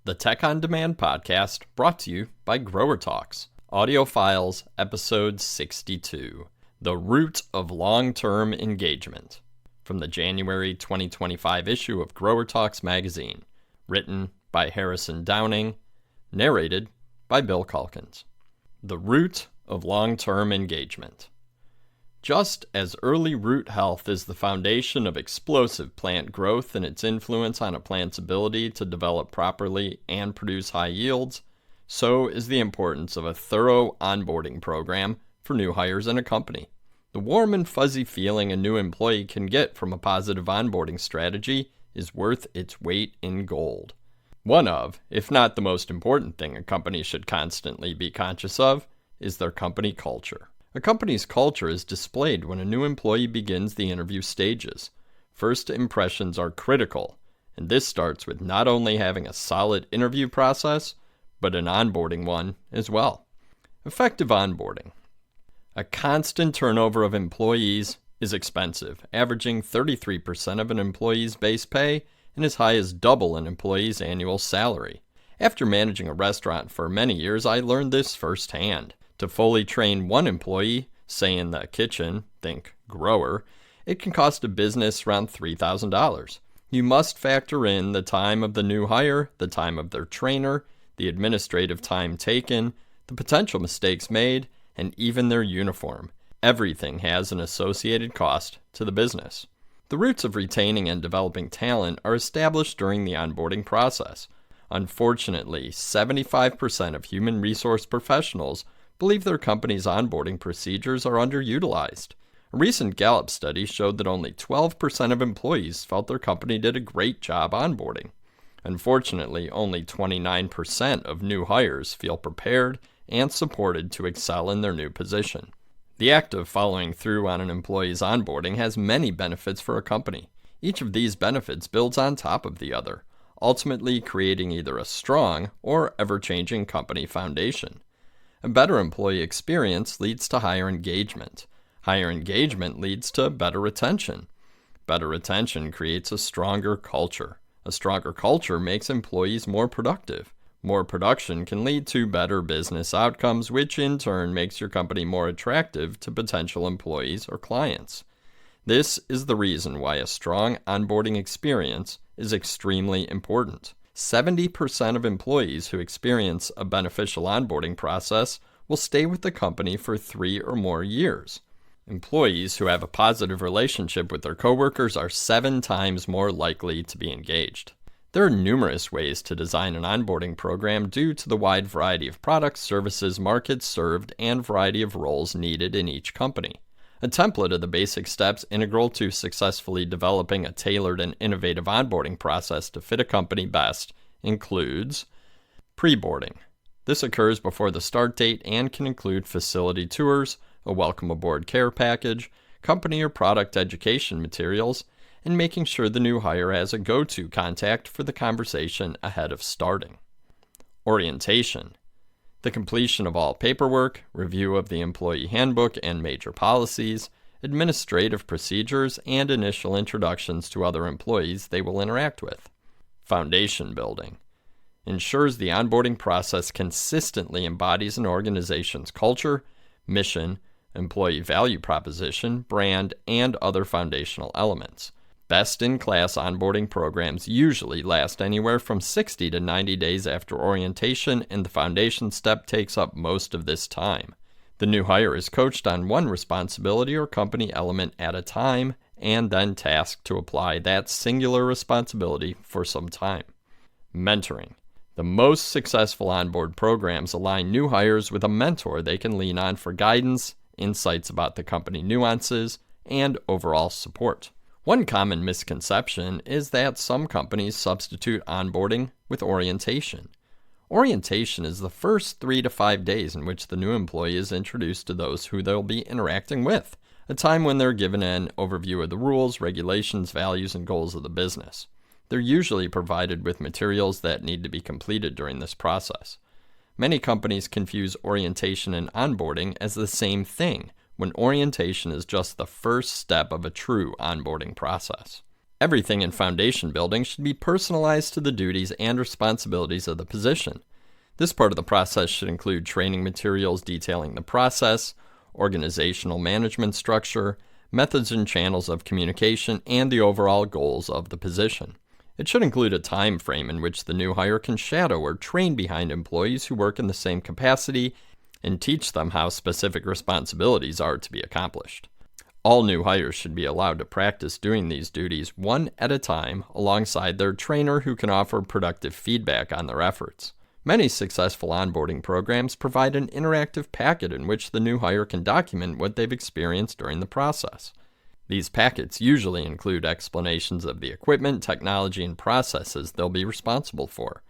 the Tech on Demand podcast brought to you by GROWERTALKS. Audio Files, Episode 62, The Root of Long-Term Engagement, from the January 2025 issue of GROWERTALKS magazine, written by Harrison Downing, narrated by Bill CALKINS. The Root of Long-Term Engagement. Just as early root health is the foundation of explosive plant growth and its influence on a plant's ability to develop properly and produce high yields, so is the importance of a thorough onboarding program for new hires in a company. The warm and fuzzy feeling a new employee can get from a positive onboarding strategy is worth its weight in gold. One of, if not the most important thing a company should constantly be conscious of, is their company culture. A company's culture is displayed when a new employee begins the interview stages. First impressions are critical, and this starts with not only having a solid interview process, but an onboarding one as well. Effective onboarding. A constant turnover of employees is expensive, averaging 33% of an employee's base pay and as high as double an employee's annual salary. After managing a restaurant for many years, I learned this firsthand. To fully train one employee, say in the kitchen, think grower, it can cost a business around $3,000. You must factor in the time of the new hire, the time of their trainer, the administrative time taken, the potential mistakes made, and even their uniform. Everything has an associated cost to the business. The roots of retaining and developing talent are established during the onboarding process. Unfortunately, 75% of human resource professionals believe their company's onboarding procedures are underutilized. A recent Gallup study showed that only 12% of employees felt their company did a great job onboarding. Unfortunately, only 29% of new hires feel prepared and supported to excel in their new position. The act of following through on an employee's onboarding has many benefits for a company. Each of these benefits builds on top of the other, ultimately creating either a strong or ever-changing company foundation. A better employee experience leads to higher engagement. Higher engagement leads to better retention. Better retention creates a stronger culture. A stronger culture makes employees more productive. More production can lead to better business outcomes, which in turn makes your company more attractive to potential employees or clients. This is the reason why a strong onboarding experience is extremely important. 70% of employees who experience a beneficial onboarding process will stay with the company for 3 or more years. Employees who have a positive relationship with their coworkers are 7 times more likely to be engaged. There are numerous ways to design an onboarding program due to the wide variety of products, services, markets served, and variety of roles needed in each company. A template of the basic steps integral to successfully developing a tailored and innovative onboarding process to fit a company best includes pre-boarding. This occurs before the start date and can include facility tours, a welcome aboard care package, company or product education materials, and making sure the new hire has a go-to contact for the conversation ahead of starting. Orientation. The completion of all paperwork, review of the employee handbook and major policies, administrative procedures, and initial introductions to other employees they will interact with. Foundation building. Ensures the onboarding process consistently embodies an organization's culture, mission, employee value proposition, brand, and other foundational elements. Best-in-class onboarding programs usually last anywhere from 60 to 90 days after orientation, and the foundation step takes up most of this time. The new hire is coached on one responsibility or company element at a time, and then tasked to apply that singular responsibility for some time. Mentoring. The most successful onboard programs align new hires with a mentor they can lean on for guidance, insights about the company nuances, and overall support. One common misconception is that some companies substitute onboarding with orientation. Orientation is the first 3 to 5 days in which the new employee is introduced to those who they'll be interacting with, a time when they're given an overview of the rules, regulations, values, and goals of the business. They're usually provided with materials that need to be completed during this process. Many companies confuse orientation and onboarding as the same thing, when orientation is just the first step of a true onboarding process. Everything in foundation building should be personalized to the duties and responsibilities of the position. This part of the process should include training materials detailing the process, organizational management structure, methods and channels of communication, and the overall goals of the position. It should include a time frame in which the new hire can shadow or train behind employees who work in the same capacity and teach them how specific responsibilities are to be accomplished. All new hires should be allowed to practice doing these duties one at a time alongside their trainer who can offer productive feedback on their efforts. Many successful onboarding programs provide an interactive packet in which the new hire can document what they've experienced during the process. These packets usually include explanations of the equipment, technology, and processes they'll be responsible for.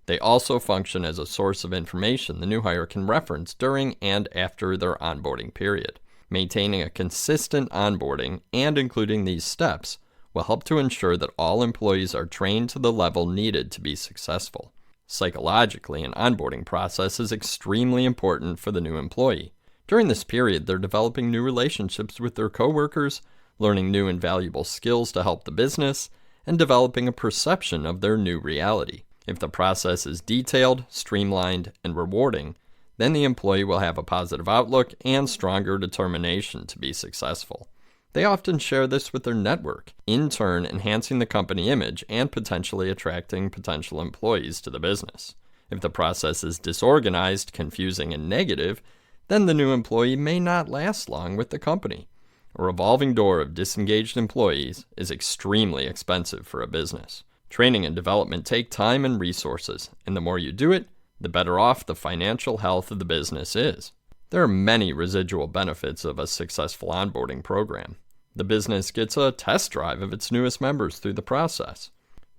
They also function as a source of information the new hire can reference during and after their onboarding period. Maintaining a consistent onboarding and including these steps will help to ensure that all employees are trained to the level needed to be successful. Psychologically, an onboarding process is extremely important for the new employee. During this period, they're developing new relationships with their coworkers, learning new and valuable skills to help the business, and developing a perception of their new reality. If the process is detailed, streamlined, and rewarding, then the employee will have a positive outlook and stronger determination to be successful. They often share this with their network, in turn enhancing the company image and potentially attracting potential employees to the business. If the process is disorganized, confusing, and negative, then the new employee may not last long with the company. A revolving door of disengaged employees is extremely expensive for a business. Training and development take time and resources, and the more you do it, the better off the financial health of the business is. There are many residual benefits of a successful onboarding program. The business gets a test drive of its newest members through the process.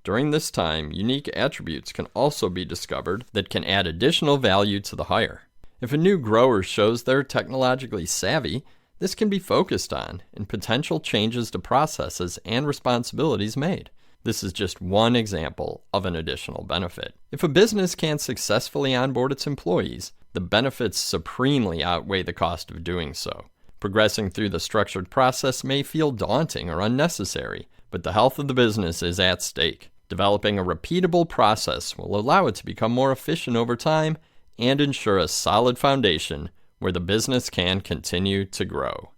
During this time, unique attributes can also be discovered that can add additional value to the hire. If a new grower shows they're technologically savvy, this can be focused on and potential changes to processes and responsibilities made. This is just one example of an additional benefit. If a business can successfully onboard its employees, the benefits supremely outweigh the cost of doing so. Progressing through the structured process may feel daunting or unnecessary, but the health of the business is at stake. Developing a repeatable process will allow it to become more efficient over time and ensure a solid foundation where the business can continue to grow.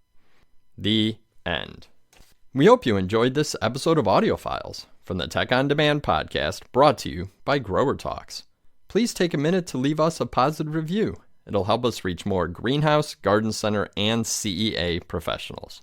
The end. We hope you enjoyed this episode of Audio Files from the Tech on Demand podcast brought to you by Grower Talks. Please take a minute to leave us a positive review. It'll help us reach more greenhouse, garden center, and CEA professionals.